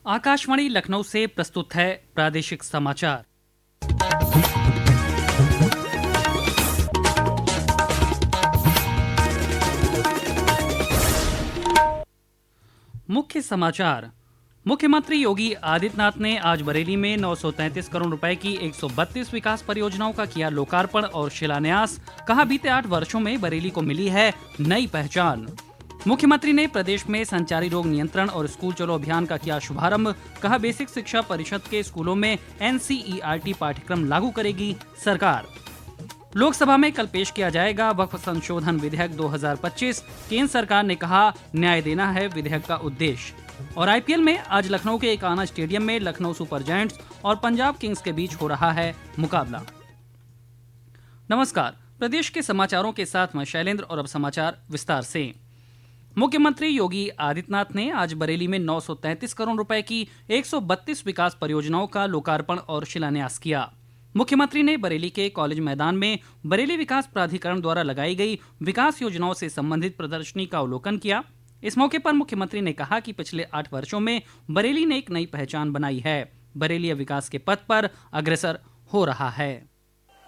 आकाशवाणी लखनऊ से प्रस्तुत है प्रादेशिक समाचार। मुख्य समाचार। मुख्यमंत्री योगी आदित्यनाथ ने आज बरेली में 933 करोड़ रुपए की 132 विकास परियोजनाओं का किया लोकार्पण और शिलान्यास। कहा, बीते 8 वर्षों में बरेली को मिली है नई पहचान। मुख्यमंत्री ने प्रदेश में संचारी रोग नियंत्रण और स्कूल चलो अभियान का किया शुभारंभ। कहा, बेसिक शिक्षा परिषद के स्कूलों में NCERT पाठ्यक्रम लागू करेगी सरकार। लोकसभा में कल पेश किया जाएगा वक्फ संशोधन विधेयक 2025। केंद्र सरकार ने कहा, न्याय देना है विधेयक का उद्देश्य। और IPL में आज लखनऊ के एकाना स्टेडियम में लखनऊ सुपर जायंट्स और पंजाब किंग्स के बीच हो रहा है मुकाबला। नमस्कार, प्रदेश के समाचारों के साथ मैं शैलेंद्र और अब समाचार विस्तार से। मुख्यमंत्री योगी आदित्यनाथ ने आज बरेली में 933 करोड़ रुपए की 132 विकास परियोजनाओं का लोकार्पण और शिलान्यास किया। मुख्यमंत्री ने बरेली के कॉलेज मैदान में बरेली विकास प्राधिकरण द्वारा लगाई गई विकास योजनाओं से संबंधित प्रदर्शनी का अवलोकन किया। इस मौके पर मुख्यमंत्री ने कहा कि पिछले 8 वर्षों में बरेली ने एक नई पहचान बनाई है। बरेली अब विकास के पथ पर अग्रसर हो रहा है।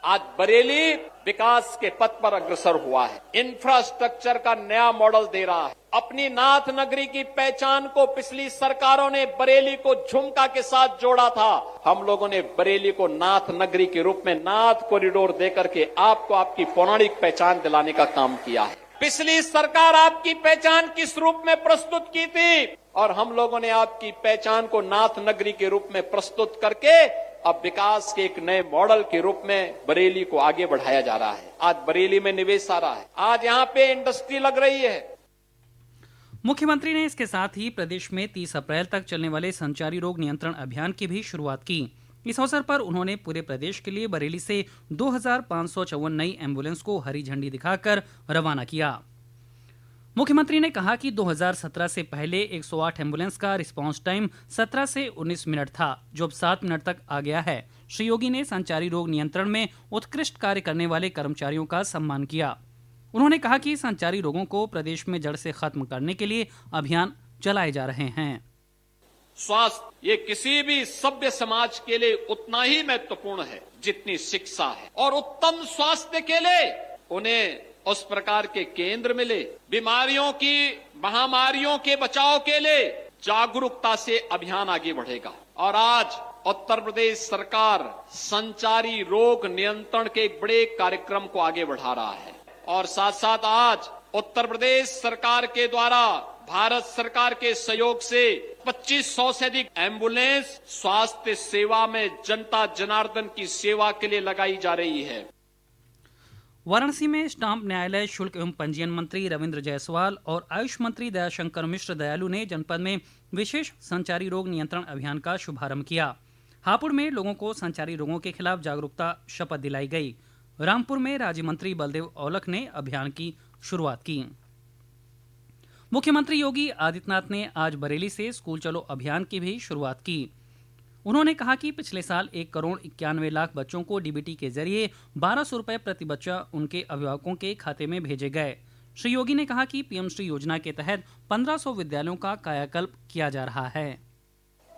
आज बरेली विकास के पथ पर अग्रसर हुआ है, इंफ्रास्ट्रक्चर का नया मॉडल दे रहा है। अपनी नाथ नगरी की पहचान को पिछली सरकारों ने बरेली को झुमका के साथ जोड़ा था। हम लोगों ने बरेली को नाथ नगरी के रूप में नाथ कॉरिडोर देकर के आपको आपकी पौराणिक पहचान दिलाने का काम किया है। पिछली सरकार आपकी पहचान किस रूप में प्रस्तुत की थी और हम लोगों ने आपकी पहचान को नाथ नगरी के रूप में प्रस्तुत करके अब विकास के एक नए मॉडल के रूप में बरेली को आगे बढ़ाया जा रहा है। आज बरेली में निवेश आ रहा है, आज यहाँ पे इंडस्ट्री लग रही है। मुख्यमंत्री ने इसके साथ ही प्रदेश में 30 अप्रैल तक चलने वाले संचारी रोग नियंत्रण अभियान की भी शुरुआत की। इस अवसर पर उन्होंने पूरे प्रदेश के लिए बरेली से 2554 नई एम्बुलेंस को हरी झंडी दिखाकर रवाना किया। मुख्यमंत्री ने कहा कि 2017 से पहले 108 एम्बुलेंस का रिस्पांस टाइम 17 से 19 मिनट था, जो अब 7 मिनट तक आ गया है। श्री योगी ने संचारी रोग नियंत्रण में उत्कृष्ट कार्य करने वाले कर्मचारियों का सम्मान किया। उन्होंने कहा कि संचारी रोगों को प्रदेश में जड़ से खत्म करने के लिए अभियान चलाए जा रहे हैं। स्वास्थ्य ये किसी भी सभ्य समाज के लिए उतना ही महत्वपूर्ण है जितनी शिक्षा है, और उत्तम स्वास्थ्य के लिए उन्हें उस प्रकार के केंद्र मिले। बीमारियों की महामारियों के बचाव के लिए जागरूकता से अभियान आगे बढ़ेगा। और आज उत्तर प्रदेश सरकार संचारी रोग नियंत्रण के एक बड़े कार्यक्रम को आगे बढ़ा रहा है। और साथ साथ आज उत्तर प्रदेश सरकार के द्वारा भारत सरकार के सहयोग से 2500 से अधिक एम्बुलेंस स्वास्थ्य सेवा में जनता जनार्दन की सेवा के लिए लगाई जा रही है। वाराणसी में स्टाम्प न्यायालय शुल्क एवं पंजीयन मंत्री रविंद्र जायसवाल और आयुष मंत्री दयाशंकर मिश्र दयालु ने जनपद में विशेष संचारी रोग नियंत्रण अभियान का शुभारंभ किया। हापुड़ में लोगों को संचारी रोगों के खिलाफ जागरूकता शपथ दिलाई गई। रामपुर में राज्य मंत्री बलदेव औलख ने अभियान की शुरुआत की। मुख्यमंत्री योगी आदित्यनाथ ने आज बरेली से स्कूल चलो अभियान की भी शुरुआत की। उन्होंने कहा कि पिछले साल 1,91,00,000 बच्चों को DBT के जरिए 1200 रुपए प्रति बच्चा उनके अभिभावकों के खाते में भेजे गए। श्री योगी ने कहा कि PM श्री योजना के तहत 1500 विद्यालयों का कायाकल्प किया जा रहा है।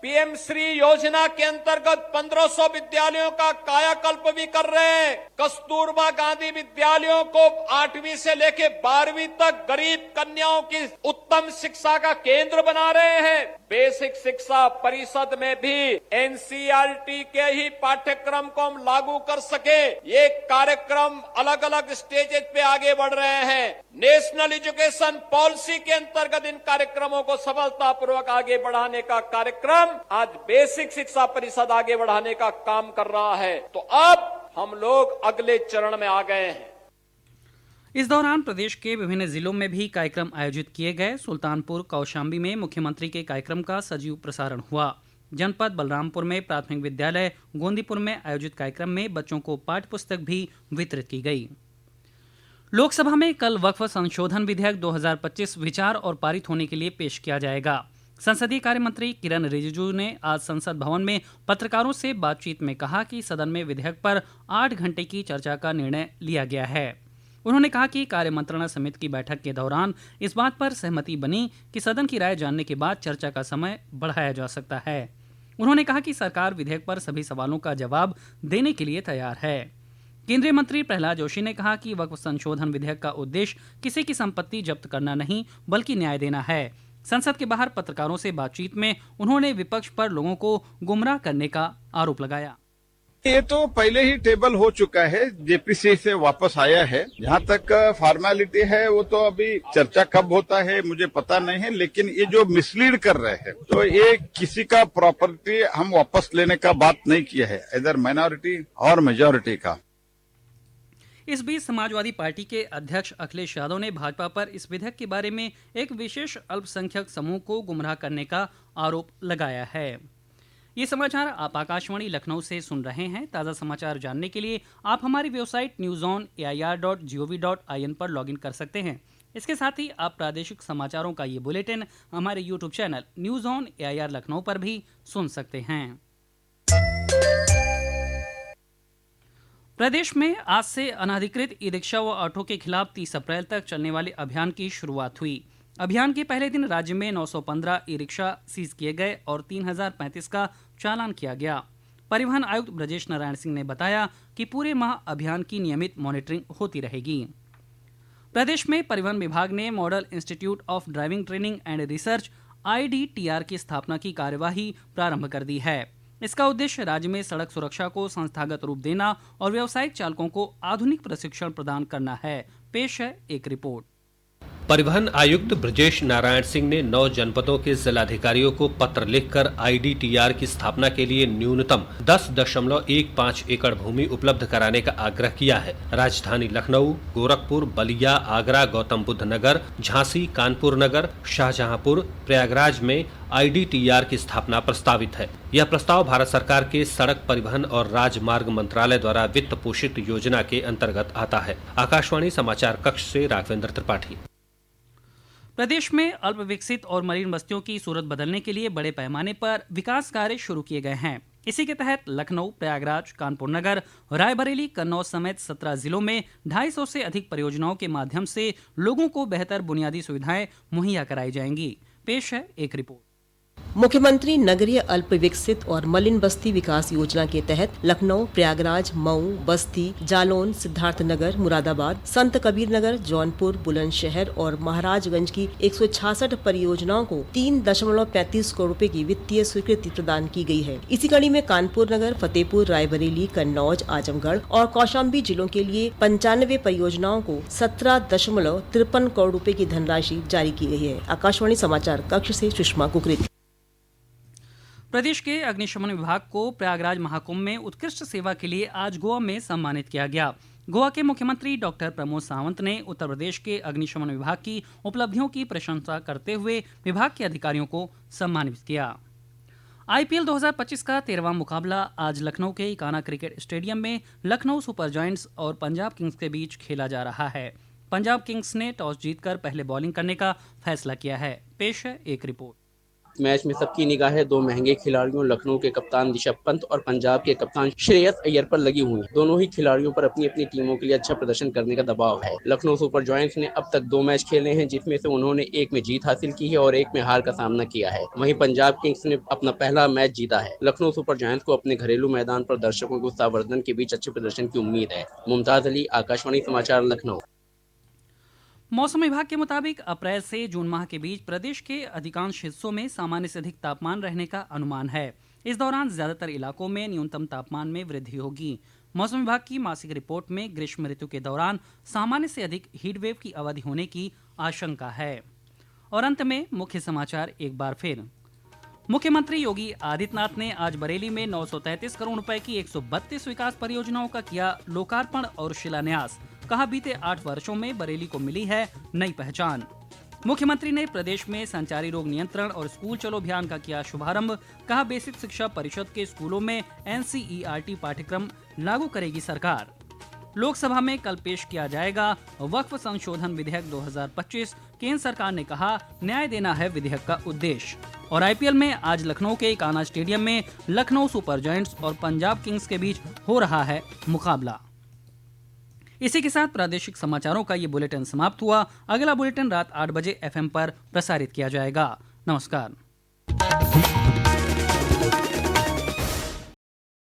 PM श्री योजना के अंतर्गत 1500 विद्यालयों का कायाकल्प भी कर रहे हैं। कस्तूरबा गांधी विद्यालयों को 8वीं से लेकर 12वीं तक गरीब कन्याओं की उत्तम शिक्षा का केंद्र बना रहे हैं। बेसिक शिक्षा परिषद में भी NCERT के ही पाठ्यक्रम को हम लागू कर सके, ये कार्यक्रम अलग अलग स्टेजेस पे आगे बढ़ रहे हैं। नेशनल एजुकेशन पॉलिसी के अंतर्गत इन कार्यक्रमों को सफलतापूर्वक आगे बढ़ाने का कार्यक्रम आज बेसिक शिक्षा परिषद आगे बढ़ाने का काम कर रहा है। तो अब हम लोग अगले चरण में आ गए हैं। इस दौरान प्रदेश के विभिन्न जिलों में भी कार्यक्रम आयोजित किए गए। सुल्तानपुर कौशाम्बी में मुख्यमंत्री के कार्यक्रम का सजीव प्रसारण हुआ। जनपद बलरामपुर में प्राथमिक विद्यालय गोंदीपुर में आयोजित कार्यक्रम में बच्चों को पाठ्य पुस्तक भी वितरित की गई। लोकसभा में कल वक्फ संशोधन विधेयक 2025 विचार और पारित होने के लिए पेश किया जाएगा। संसदीय कार्य मंत्री किरण रिजिजू ने आज संसद भवन में पत्रकारों से बातचीत में कहा कि सदन में विधेयक पर 8 घंटे की चर्चा का निर्णय लिया गया है। उन्होंने कहा कि कार्य मंत्रणा समिति की बैठक के दौरान इस बात पर सहमति बनी कि सदन की राय जानने के बाद चर्चा का समय बढ़ाया जा सकता है। उन्होंने कहा कि सरकार विधेयक पर सभी सवालों का जवाब देने के लिए तैयार है। केंद्रीय मंत्री प्रहलाद जोशी ने कहा कि वक्फ संशोधन विधेयक का उद्देश्य किसी की संपत्ति जब्त करना नहीं बल्कि न्याय देना है। संसद के बाहर पत्रकारों से बातचीत में उन्होंने विपक्ष पर लोगों को गुमराह करने का आरोप लगाया। ये तो पहले ही टेबल हो चुका है, जेपीसी से वापस आया है। जहाँ तक फॉर्मेलिटी है वो तो अभी चर्चा कब होता है मुझे पता नहीं है, लेकिन ये जो मिसलीड कर रहे हैं तो ये किसी का प्रॉपर्टी हम वापस लेने का बात नहीं किया है, इधर माइनॉरिटी और मेजॉरिटी का। इस बीच समाजवादी पार्टी के अध्यक्ष अखिलेश यादव ने भाजपा पर इस विधेयक के बारे में एक विशेष अल्पसंख्यक समूह को गुमराह करने का आरोप लगाया है। ये समाचार आप आकाशवाणी लखनऊ से सुन रहे हैं। ताज़ा समाचार जानने के लिए आप हमारी वेबसाइट newsonair.gov.in पर लॉगिन कर सकते हैं। इसके साथ ही आप प्रादेशिक समाचारों का ये बुलेटिन हमारे YouTube channel news on AIR Lucknow पर भी सुन सकते हैं। प्रदेश में आज से अनाधिकृत ई रिक्शा व ऑटो के खिलाफ 30 अप्रैल तक चलने वाले अभियान की शुरुआत हुई। अभियान के पहले दिन राज्य में 915 ई रिक्शा सीज किए गए और 3035 का चालान किया गया। परिवहन आयुक्त ब्रजेश नारायण सिंह ने बताया कि पूरे माह अभियान की नियमित मॉनिटरिंग होती रहेगी। प्रदेश में परिवहन विभाग ने model institute of driving training and research IDTR की स्थापना की कार्यवाही प्रारंभ कर दी है। इसका उद्देश्य राज्य में सड़क सुरक्षा को संस्थागत रूप देना और व्यावसायिक चालकों को आधुनिक प्रशिक्षण प्रदान करना है। पेश है एक रिपोर्ट। परिवहन आयुक्त ब्रजेश नारायण सिंह ने 9 जनपदों के जिलाधिकारियों को पत्र लिखकर IDTR की स्थापना के लिए न्यूनतम 10.15 एकड़ भूमि उपलब्ध कराने का आग्रह किया है। राजधानी लखनऊ, गोरखपुर, बलिया, आगरा, गौतम बुद्ध नगर, झांसी, कानपुर नगर, शाहजहांपुर, प्रयागराज में IDTR की स्थापना प्रस्तावित है। यह प्रस्ताव भारत सरकार के सड़क परिवहन और राजमार्ग मंत्रालय द्वारा वित्त पोषित योजना के अंतर्गत आता है। आकाशवाणी समाचार कक्ष से राघवेंद्र त्रिपाठी। प्रदेश में अल्प विकसित और मरीन बस्तियों की सूरत बदलने के लिए बड़े पैमाने पर विकास कार्य शुरू किए गए हैं। इसी के तहत लखनऊ, प्रयागराज, कानपुर नगर, रायबरेली, कन्नौज समेत 17 जिलों में 250 से अधिक परियोजनाओं के माध्यम से लोगों को बेहतर बुनियादी सुविधाएं मुहैया कराई जाएंगी। पेश है एक रिपोर्ट। मुख्यमंत्री नगरीय अल्प विकसित और मलिन बस्ती विकास योजना के तहत लखनऊ, प्रयागराज, मऊ, बस्ती, जालौन, सिद्धार्थनगर, मुरादाबाद, संत कबीर नगर, जौनपुर, बुलंदशहर और महाराजगंज की 166 परियोजनाओं को 3.35 करोड़ रुपए की वित्तीय स्वीकृति प्रदान की गई है। इसी कड़ी में कानपुर नगर, फतेहपुर, रायबरेली, कन्नौज, आजमगढ़ और कौशाम्बी जिलों के लिए 95 परियोजनाओं को 17.53 करोड़ रुपए की धनराशि जारी की गई है। आकाशवाणी समाचार कक्ष से सुषमा कुकरेती। प्रदेश के अग्निशमन विभाग को प्रयागराज महाकुंभ में उत्कृष्ट सेवा के लिए आज गोवा में सम्मानित किया गया। गोवा के मुख्यमंत्री डॉक्टर प्रमोद सावंत ने उत्तर प्रदेश के अग्निशमन विभाग की उपलब्धियों की प्रशंसा करते हुए विभाग के अधिकारियों को सम्मानित किया। IPL 2025 का 13वां मुकाबला आज लखनऊ के इकाना क्रिकेट स्टेडियम में लखनऊ सुपर जायंट्स और पंजाब किंग्स के बीच खेला जा रहा है। पंजाब किंग्स ने टॉस जीतकर पहले बॉलिंग करने का फैसला किया है। पेश है एक रिपोर्ट। मैच में सबकी निगाहें दो महंगे खिलाड़ियों लखनऊ के कप्तान ऋषभ पंत और पंजाब के कप्तान श्रेयस अय्यर पर लगी हुई है। दोनों ही खिलाड़ियों पर अपनी अपनी टीमों के लिए अच्छा प्रदर्शन करने का दबाव है। लखनऊ सुपर जायंट्स ने अब तक 2 मैच खेले हैं, जिसमें से उन्होंने एक में जीत हासिल की है और एक में हार का सामना किया है। वहीं पंजाब किंग्स ने अपना पहला मैच जीता है। लखनऊ सुपर जायंट्स को अपने घरेलू मैदान पर दर्शकों के उत्साहवर्धन के बीच अच्छे प्रदर्शन की उम्मीद है। मुमताज अली, आकाशवाणी समाचार, लखनऊ। मौसम विभाग के मुताबिक अप्रैल से जून माह के बीच प्रदेश के अधिकांश हिस्सों में सामान्य से अधिक तापमान रहने का अनुमान है। इस दौरान ज्यादातर इलाकों में न्यूनतम तापमान में वृद्धि होगी। मौसम विभाग की मासिक रिपोर्ट में ग्रीष्म ऋतु के दौरान सामान्य से अधिक हीट वेव की अवधि होने की आशंका है। और अंत में मुख्य समाचार एक बार फिर। मुख्यमंत्री योगी आदित्यनाथ ने आज बरेली में 933 करोड़ रुपए की 132 विकास परियोजनाओं का किया लोकार्पण और शिलान्यास। कहा, बीते 8 वर्षों में बरेली को मिली है नई पहचान। मुख्यमंत्री ने प्रदेश में संचारी रोग नियंत्रण और स्कूल चलो अभियान का किया शुभारंभ। कहा, बेसिक शिक्षा परिषद के स्कूलों में NCERT पाठ्यक्रम लागू करेगी सरकार। लोकसभा में कल पेश किया जाएगा वक्फ संशोधन विधेयक 2025। केंद्र सरकार ने कहा, न्याय देना है विधेयक का उद्देश्य। और IPL में आज लखनऊ के इकाना स्टेडियम में लखनऊ सुपर जायंट्स और पंजाब किंग्स के बीच हो रहा है मुकाबला। इसी के साथ प्रादेशिक समाचारों का ये बुलेटिन समाप्त हुआ। अगला बुलेटिन रात 8 बजे FM पर प्रसारित किया जाएगा। नमस्कार।